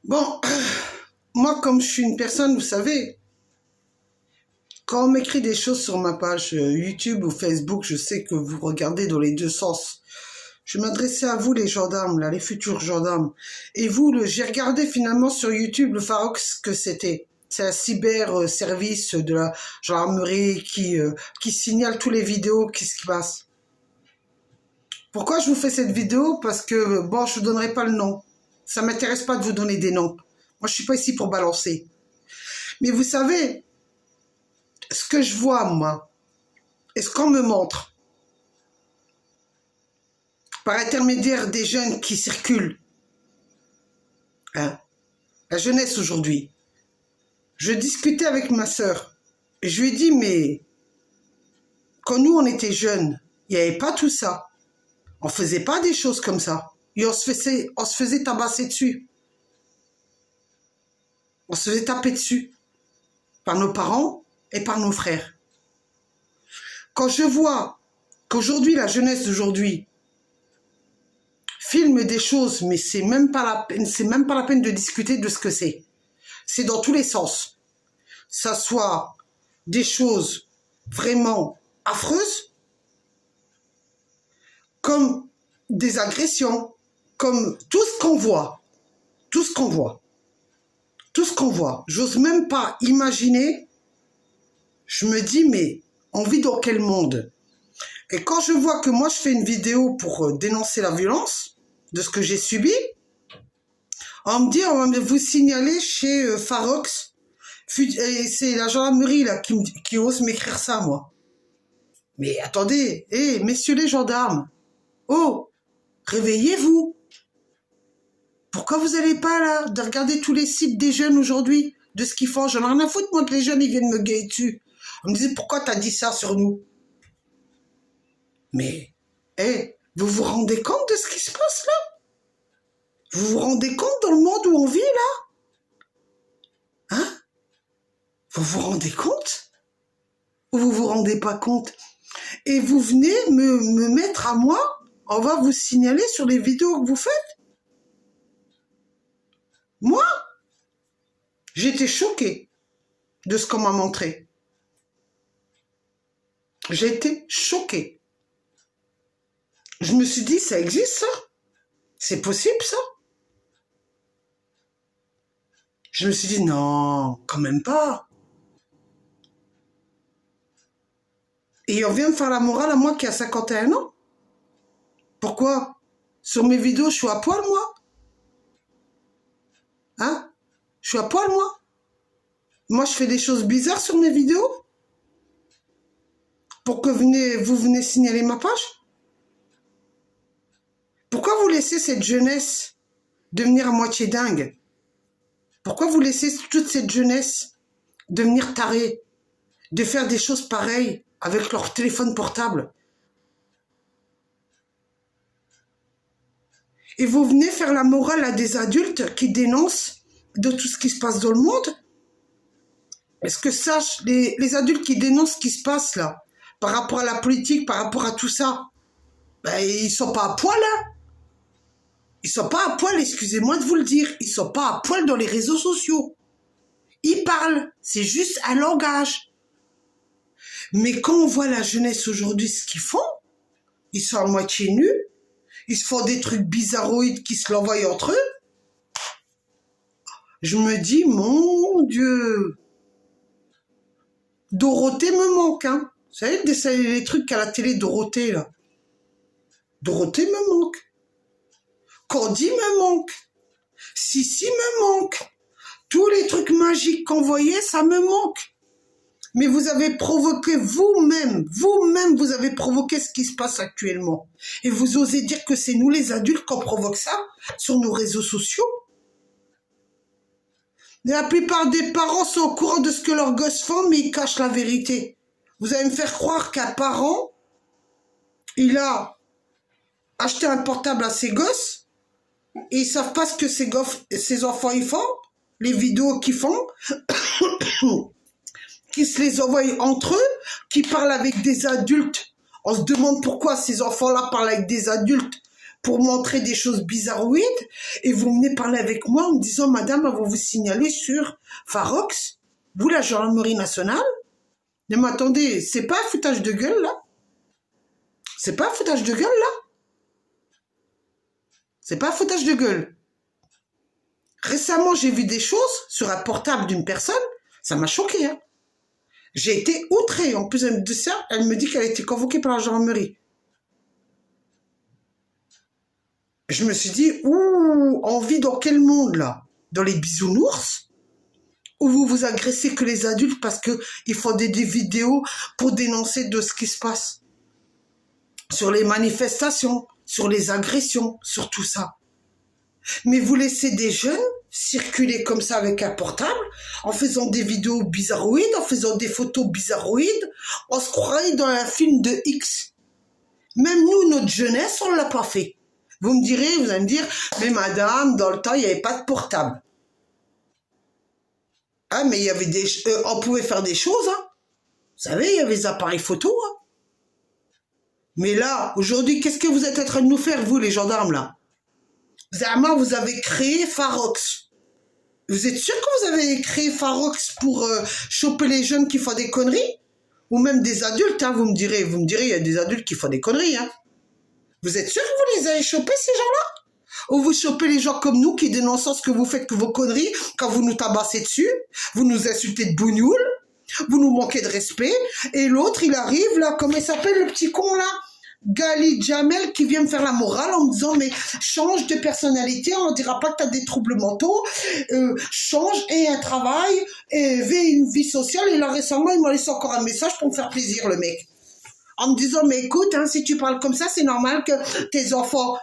Bon, moi, comme je suis une personne, vous savez, quand on m'écrit des choses sur ma page YouTube ou Facebook, je sais que vous regardez dans les deux sens. Je m'adressais à vous, les gendarmes, là, les futurs gendarmes. Et vous, j'ai regardé finalement sur YouTube le Farox ce que c'était. C'est un cyber-service de la gendarmerie qui signale tous les vidéos, qu'est-ce qui passe. Pourquoi je vous fais cette vidéo? Parce que, bon, je vous donnerai pas le nom. Ça m'intéresse pas de vous donner des noms. Moi, je suis pas ici pour balancer. Mais vous savez, ce que je vois, moi, et ce qu'on me montre, par intermédiaire des jeunes qui circulent, hein, la jeunesse aujourd'hui. Je discutais avec ma sœur, et je lui ai dit, mais quand nous, on était jeunes, il n'y avait pas tout ça. On faisait pas des choses comme ça. Et on se faisait tabasser dessus. On se faisait taper dessus. Par nos parents et par nos frères. Quand je vois qu'aujourd'hui, la jeunesse d'aujourd'hui filme des choses, mais c'est même pas la peine de discuter de ce que c'est. C'est dans tous les sens. Ça soit des choses vraiment affreuses, comme des agressions, comme tout ce qu'on voit. Tout ce qu'on voit. Tout ce qu'on voit. J'ose même pas imaginer. Je me dis, mais on vit dans quel monde? Et quand je vois que moi, je fais une vidéo pour dénoncer la violence de ce que j'ai subi, on me dit, on va vous signaler chez Farox. C'est la gendarmerie là, qui ose m'écrire ça, moi. Mais attendez, messieurs les gendarmes, oh, réveillez-vous. Pourquoi vous n'allez pas là de regarder tous les sites des jeunes aujourd'hui, de ce qu'ils font? J'en ai rien à foutre, moi, que les jeunes ils viennent me guetter dessus. On me disait, pourquoi t'as dit ça sur nous? Mais, vous vous rendez compte de ce qui se passe là? Vous vous rendez compte dans le monde où on vit là? Hein? Vous vous rendez compte? Ou vous vous rendez pas compte? Et vous venez me mettre à moi, on va vous signaler sur les vidéos que vous faites? Moi, j'étais choquée de ce qu'on m'a montré. J'ai été choquée. Je me suis dit, ça existe ça? C'est possible ça? Je me suis dit, non, quand même pas. Et on vient me faire la morale à moi qui a 51 ans. Pourquoi? Sur mes vidéos, je suis à poil, moi. Hein? Je suis à poil, moi. Moi, je fais des choses bizarres sur mes vidéos. Pour que vous venez signaler ma page. Pourquoi vous laissez cette jeunesse devenir à moitié dingue? Pourquoi vous laissez toute cette jeunesse devenir tarée? De faire des choses pareilles avec leur téléphone portable? Et vous venez faire la morale à des adultes qui dénoncent de tout ce qui se passe dans le monde? Est-ce que les adultes qui dénoncent ce qui se passe là, par rapport à la politique, par rapport à tout ça, ben, ils sont pas à poil là? Ils sont pas à poil, excusez-moi de vous le dire. Ils sont pas à poil dans les réseaux sociaux. Ils parlent, c'est juste un langage. Mais quand on voit la jeunesse aujourd'hui, ce qu'ils font, ils sont à moitié nus, ils se font des trucs bizarroïdes qui se l'envoient entre eux. Je me dis, mon Dieu, Dorothée me manque, hein. Vous savez, les trucs à la télé, Dorothée, là. Dorothée me manque. Candy me manque. Sissi me manque. Tous les trucs magiques qu'on voyait, ça me manque. Mais vous avez provoqué vous-même, vous avez provoqué ce qui se passe actuellement. Et vous osez dire que c'est nous les adultes qu'on provoque ça sur nos réseaux sociaux? La plupart des parents sont au courant de ce que leurs gosses font, mais ils cachent la vérité. Vous allez me faire croire qu'un parent, il a acheté un portable à ses gosses, et ils savent pas ce que ses enfants y font, les vidéos qu'ils font, qui se les envoient entre eux, qui parlent avec des adultes. On se demande pourquoi ces enfants-là parlent avec des adultes, pour montrer des choses bizarroïdes, et vous venez parler avec moi en me disant, madame, on va vous signaler sur Farox, vous la gendarmerie nationale. Mais attendez, c'est pas un foutage de gueule, là? C'est pas un foutage de gueule, là? C'est pas un foutage de gueule. Récemment, j'ai vu des choses sur un portable d'une personne, ça m'a choqué, hein. J'ai été outrée. En plus de ça, elle me dit qu'elle a été convoquée par la gendarmerie. Je me suis dit, ouh, on vit dans quel monde, là? Dans les bisounours? Où vous vous agressez que les adultes parce qu'ils font des vidéos pour dénoncer de ce qui se passe? Sur les manifestations, sur les agressions, sur tout ça. Mais vous laissez des jeunes circuler comme ça avec un portable, en faisant des vidéos bizarroïdes, en faisant des photos bizarroïdes, on se croirait dans un film de X. Même nous, notre jeunesse, on ne l'a pas fait. Vous me direz, vous allez me dire, mais madame, dans le temps, il n'y avait pas de portable. Ah, mais il y avait on pouvait faire des choses, hein. Vous savez, il y avait des appareils photo, hein. Mais là, aujourd'hui, qu'est-ce que vous êtes en train de nous faire, vous, les gendarmes, là? Zama, vous avez créé Farox. Vous êtes sûr que vous avez créé Farox pour choper les jeunes qui font des conneries? Ou même des adultes, hein, vous me direz, il y a des adultes qui font des conneries, hein. Vous êtes sûr que vous les avez chopés, ces gens-là? Ou vous chopez les gens comme nous qui dénoncent ce que vous faites, que vos conneries, quand vous nous tabassez dessus, vous nous insultez de bougnoule, vous nous manquez de respect, et l'autre, il arrive, là, comment il s'appelle, le petit con, là? Gali Jamel qui vient me faire la morale en me disant mais change de personnalité, on ne dira pas que tu as des troubles mentaux, change et un travail et une vie sociale. Et là récemment il m'a laissé encore un message pour me faire plaisir le mec en me disant mais écoute hein, si tu parles comme ça c'est normal que tes enfants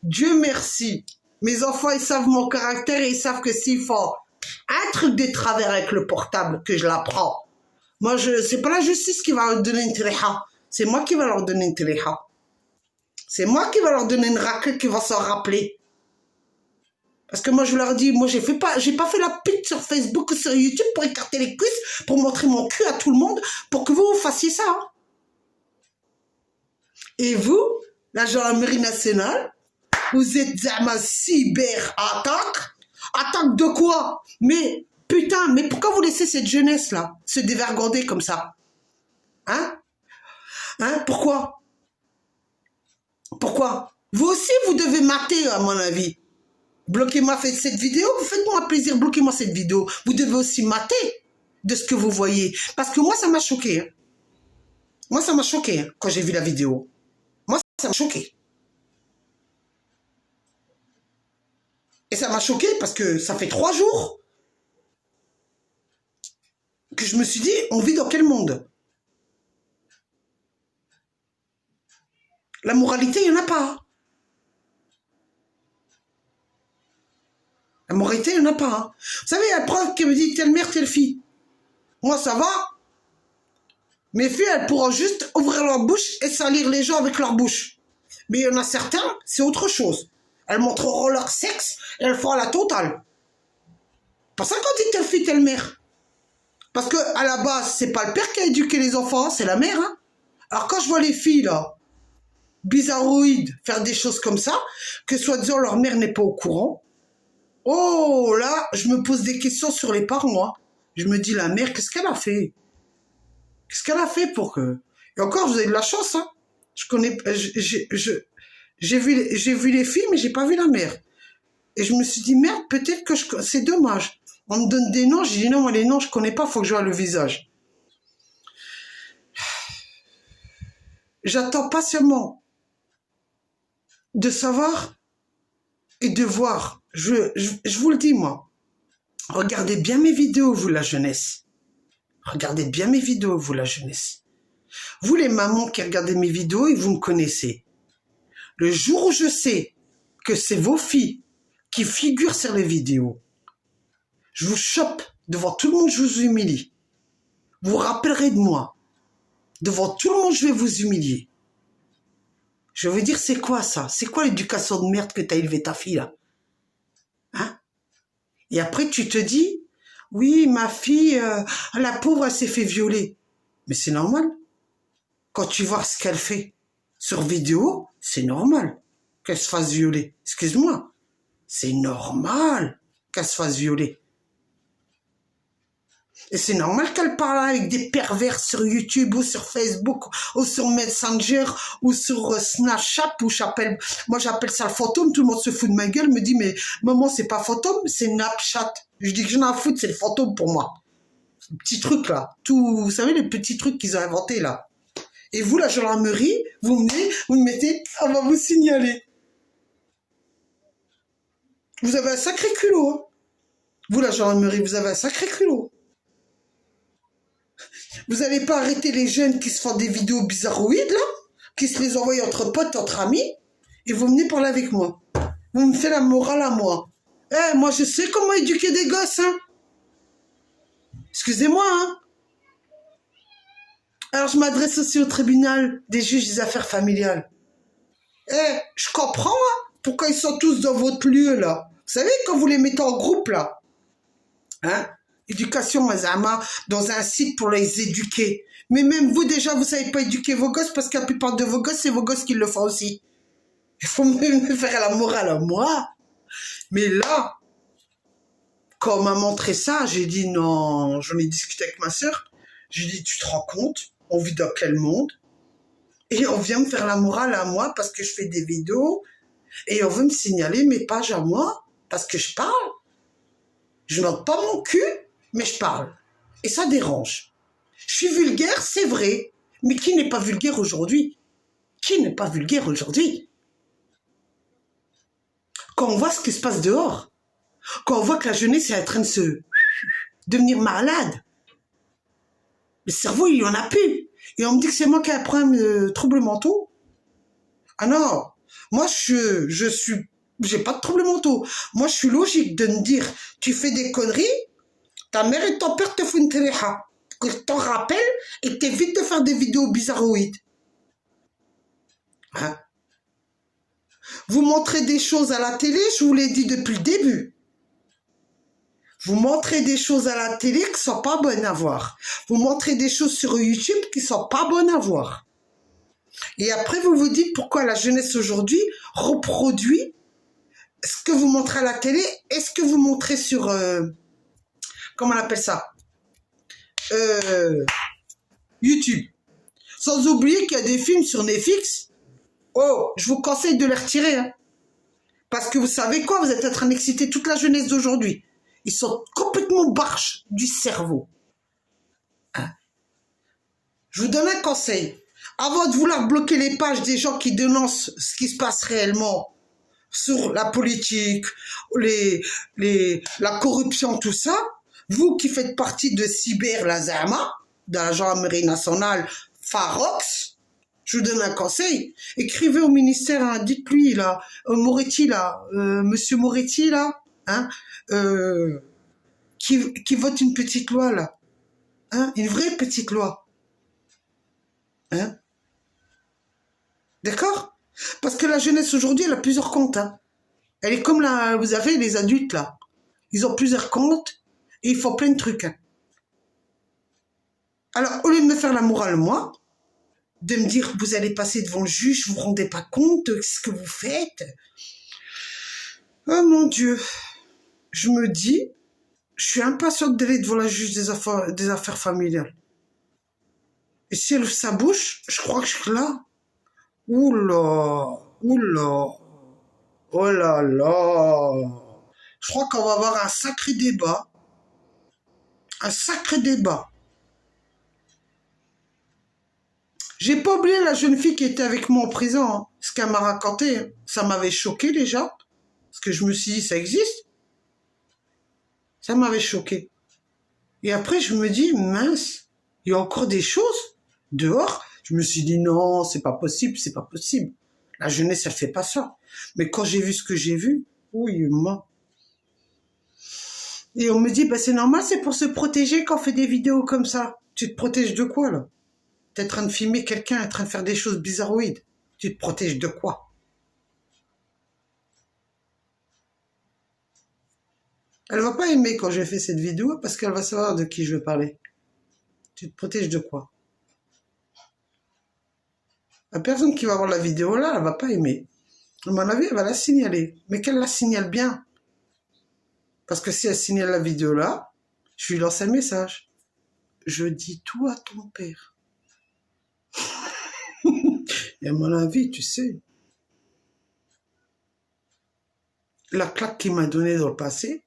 Dieu merci mes enfants ils savent mon caractère et ils savent que s'ils font un truc de travers avec le portable que je l'apprends, moi c'est pas la justice qui va leur donner une téléha. C'est moi qui va leur donner une téléha. C'est moi qui va leur donner une raclée qui va s'en rappeler. Parce que moi, je leur dis, moi, j'ai pas fait la pute sur Facebook ou sur YouTube pour écarter les cuisses, pour montrer mon cul à tout le monde, pour que vous fassiez ça. Hein. Et vous, la gendarmerie nationale, vous êtes un cyber-attaque. Attaque de quoi? Mais, putain, mais pourquoi vous laissez cette jeunesse-là se dévergonder comme ça? Hein? Hein? Pourquoi? Pourquoi? Vous aussi, vous devez mater, à mon avis. Bloquez-moi cette vidéo, vous faites-moi plaisir, bloquez-moi cette vidéo. Vous devez aussi mater de ce que vous voyez. Parce que moi, ça m'a choqué. Hein. Moi, ça m'a choqué hein, quand j'ai vu la vidéo. Moi, ça m'a choqué. Et ça m'a choqué parce que ça fait 3 jours que je me suis dit, on vit dans quel monde? La moralité, il n'y en a pas. La moralité, il n'y en a pas. Hein. Vous savez, il y a un prof qui me dit telle mère, telle fille. Moi, ça va. Mes filles, elles pourront juste ouvrir leur bouche et salir les gens avec leur bouche. Mais il y en a certains, c'est autre chose. Elles montreront leur sexe et elles feront la totale. Pour ça qu'on dit telle fille, telle mère. Parce que à la base, c'est pas le père qui a éduqué les enfants, c'est la mère. Hein. Alors quand je vois les filles, là, bizarroïdes faire des choses comme ça, que soi-disant leur mère n'est pas au courant. Oh là, je me pose des questions sur les parents. Hein. Je me dis, la mère, qu'est-ce qu'elle a fait? Qu'est-ce qu'elle a fait pour que... Et encore, vous avez de la chance. Hein. J'ai vu les filles, mais j'ai pas vu la mère. Et je me suis dit, merde, peut-être que c'est dommage. On me donne des noms, j'ai dit non, moi les noms, je connais pas, faut que je vois le visage. J'attends patiemment de savoir et de voir. Je vous le dis, moi. Regardez bien mes vidéos, vous, la jeunesse. Regardez bien mes vidéos, vous, la jeunesse. Vous, les mamans qui regardez mes vidéos, et vous me connaissez. Le jour où je sais que c'est vos filles qui figurent sur les vidéos, je vous chope devant tout le monde, je vous humilie. Vous vous rappellerez de moi. Devant tout le monde, je vais vous humilier. Je vais vous dire, c'est quoi ça? C'est quoi l'éducation de merde que t'as élevé ta fille, là? Hein? Et après, tu te dis, oui, ma fille, la pauvre, elle s'est fait violer. Mais c'est normal. Quand tu vois ce qu'elle fait sur vidéo, c'est normal qu'elle se fasse violer. Excuse-moi, c'est normal qu'elle se fasse violer. Et c'est normal qu'elle parle avec des pervers sur YouTube ou sur Facebook ou sur Messenger ou sur Snapchat ou moi j'appelle ça le fantôme, tout le monde se fout de ma gueule, me dit mais maman c'est pas fantôme, c'est Snapchat. Je dis que j'en ai à foutre, c'est le fantôme pour moi. Ce petit truc là, vous savez les petits trucs qu'ils ont inventés là. Et vous la gendarmerie, vous venez, vous me mettez, on va vous signaler. Vous avez un sacré culot. Hein. Vous la gendarmerie, vous avez un sacré culot. Vous n'allez pas arrêter les jeunes qui se font des vidéos bizarroïdes, là, qui se les envoient entre potes, entre amis, et vous venez parler avec moi. Vous me faites la morale à moi. Eh, moi, je sais comment éduquer des gosses, hein. Excusez-moi, hein. Alors, je m'adresse aussi au tribunal des juges des affaires familiales. Eh, je comprends, hein, pourquoi ils sont tous dans votre lieu, là. Vous savez, quand vous les mettez en groupe, là, hein, éducation Mazama dans un site pour les éduquer. Mais même vous déjà vous savez pas éduquer vos gosses parce que la plupart de vos gosses c'est vos gosses qui le font aussi. Il faut me faire la morale à moi. Mais là, quand on m'a montré ça, j'ai dit non, j'en ai discuté avec ma sœur. J'ai dit tu te rends compte, on vit dans quel monde? Et on vient me faire la morale à moi parce que je fais des vidéos et on veut me signaler mes pages à moi parce que je parle. Je n'entends pas mon cul, mais je parle. Et ça dérange. Je suis vulgaire, c'est vrai. Mais qui n'est pas vulgaire aujourd'hui? Qui n'est pas vulgaire aujourd'hui? Quand on voit ce qui se passe dehors, quand on voit que la jeunesse est en train de se devenir malade, le cerveau, il y en a plus. Et on me dit que c'est moi qui ai un problème de troubles mentaux. Ah non, moi j'ai pas de troubles mentaux. Moi, je suis logique de me dire, tu fais des conneries, ta mère et ton père te font une téléha. Que je t'en rappelle et t'évites de faire des vidéos bizarroïdes. Hein? Vous montrez des choses à la télé, je vous l'ai dit depuis le début. Vous montrez des choses à la télé qui sont pas bonnes à voir. Vous montrez des choses sur YouTube qui sont pas bonnes à voir. Et après, vous vous dites pourquoi la jeunesse aujourd'hui reproduit ce que vous montrez à la télé et ce que vous montrez sur... comment on appelle ça? YouTube. Sans oublier qu'il y a des films sur Netflix. Oh, je vous conseille de les retirer. Hein. Parce que vous savez quoi? Vous êtes en train d'exciter toute la jeunesse d'aujourd'hui. Ils sont complètement barges du cerveau. Hein? Je vous donne un conseil. Avant de vouloir bloquer les pages des gens qui dénoncent ce qui se passe réellement sur la politique, la corruption, tout ça, vous qui faites partie de Cyber Lazama, de la gendarmerie nationale Farox, je vous donne un conseil. Écrivez au ministère, hein, dites-lui, là, Moretti, là, monsieur Moretti, là, hein, qui vote une petite loi, là. Hein, une vraie petite loi. Hein? D'accord? Parce que la jeunesse aujourd'hui, elle a plusieurs comptes. Hein. Elle est comme là, vous avez les adultes, là. Ils ont plusieurs comptes et ils font plein de trucs. Hein. Alors, au lieu de me faire la morale, moi, de me dire, vous allez passer devant le juge, vous vous rendez pas compte de ce que vous faites. Oh mon Dieu. Je me dis, je suis impatiente d'aller devant la juge des affaires familiales. Et si elle ouvre sa bouche, je crois que je suis là. Oula, oula, oh là là. Je crois qu'on va avoir un sacré débat. Un sacré débat. J'ai pas oublié la jeune fille qui était avec moi en prison. Hein. Ce qu'elle m'a raconté, hein. Ça m'avait choqué déjà. Parce que je me suis dit, ça existe. Ça m'avait choqué. Et après, je me dis, mince, il y a encore des choses dehors. Je me suis dit, non, c'est pas possible, c'est pas possible. La jeunesse, elle fait pas ça. Mais quand j'ai vu ce que j'ai vu, oui, moi. Et on me dit, bah, c'est normal, c'est pour se protéger quand on fait des vidéos comme ça. Tu te protèges de quoi, là? T'es en train de filmer quelqu'un, en train de faire des choses bizarroïdes. Tu te protèges de quoi? Elle va pas aimer quand j'ai fait cette vidéo parce qu'elle va savoir de qui je veux parler. Tu te protèges de quoi? La personne qui va voir la vidéo là, elle va pas aimer. À mon avis, elle va la signaler. Mais qu'elle la signale bien. Parce que si elle signale la vidéo là, je lui lance un message. Je dis tout à ton père. Et à mon avis, tu sais, la claque qu'il m'a donnée dans le passé,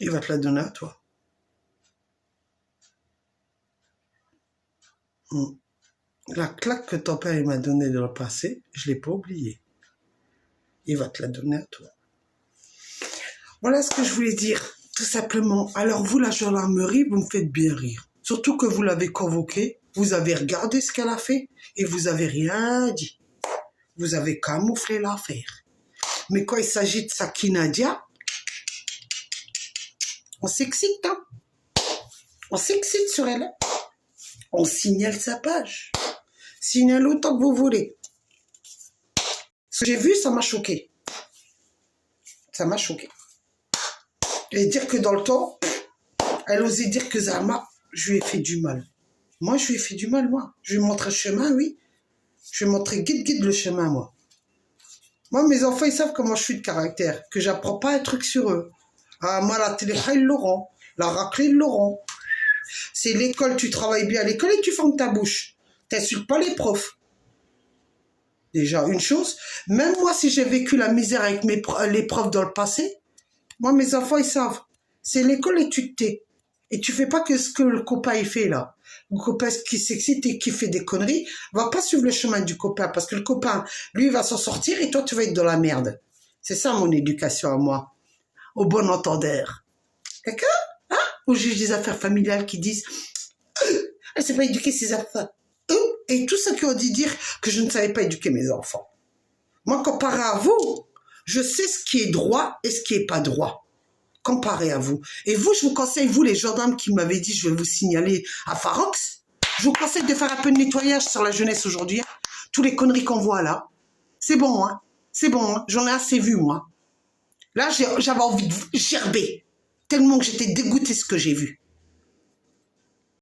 il va te la donner à toi. La claque que ton père m'a donnée dans le passé, je ne l'ai pas oubliée. Il va te la donner à toi. Voilà ce que je voulais dire, tout simplement. Alors vous, la gendarmerie, vous me faites bien rire. Surtout que vous l'avez convoquée, vous avez regardé ce qu'elle a fait et vous n'avez rien dit. Vous avez camouflé l'affaire. Mais quand il s'agit de Saki Nadia, on s'excite, hein. On s'excite sur elle. On signale sa page. Signale autant que vous voulez. Ce que j'ai vu, ça m'a choqué. Ça m'a choqué. Et dire que dans le temps, elle osait dire que Zama, je lui ai fait du mal. Moi, je lui ai fait du mal, moi. Je lui ai montré le chemin, oui. Je lui ai montré guide le chemin, moi. Moi, mes enfants, ils savent comment je suis de caractère. Que j'apprends pas un truc sur eux. Ah, moi, la téléha, ils l'auront. La raclée, ils l'auront. C'est l'école, tu travailles bien à l'école et tu fermes ta bouche. T'insultes pas les profs. Déjà, une chose. Même moi, si j'ai vécu la misère avec les profs dans le passé, moi, mes enfants, ils savent. C'est l'école et tu te tais. Et tu fais pas que ce que le copain il fait là. Le copain qui s'excite et qui fait des conneries, va pas suivre le chemin du copain parce que le copain, lui, va s'en sortir et toi, tu vas être dans la merde. C'est ça mon éducation à moi. Au bon entendeur. D'accord? Hein? Au juge des affaires familiales qui disent elle sait pas éduquer ses enfants. Et tous ceux qui ont dit dire que je ne savais pas éduquer mes enfants. Moi, comparé à vous, je sais ce qui est droit et ce qui est pas droit. Comparé à vous. Et vous, je vous conseille, vous les gendarmes qui m'avez dit je vais vous signaler à Farox, je vous conseille de faire un peu de nettoyage sur la jeunesse aujourd'hui. Hein. Tous les conneries qu'on voit là. C'est bon, hein. C'est bon, hein. J'en ai assez vu, moi. Là, j'avais envie de gerber. Tellement que j'étais dégoûtée de ce que j'ai vu.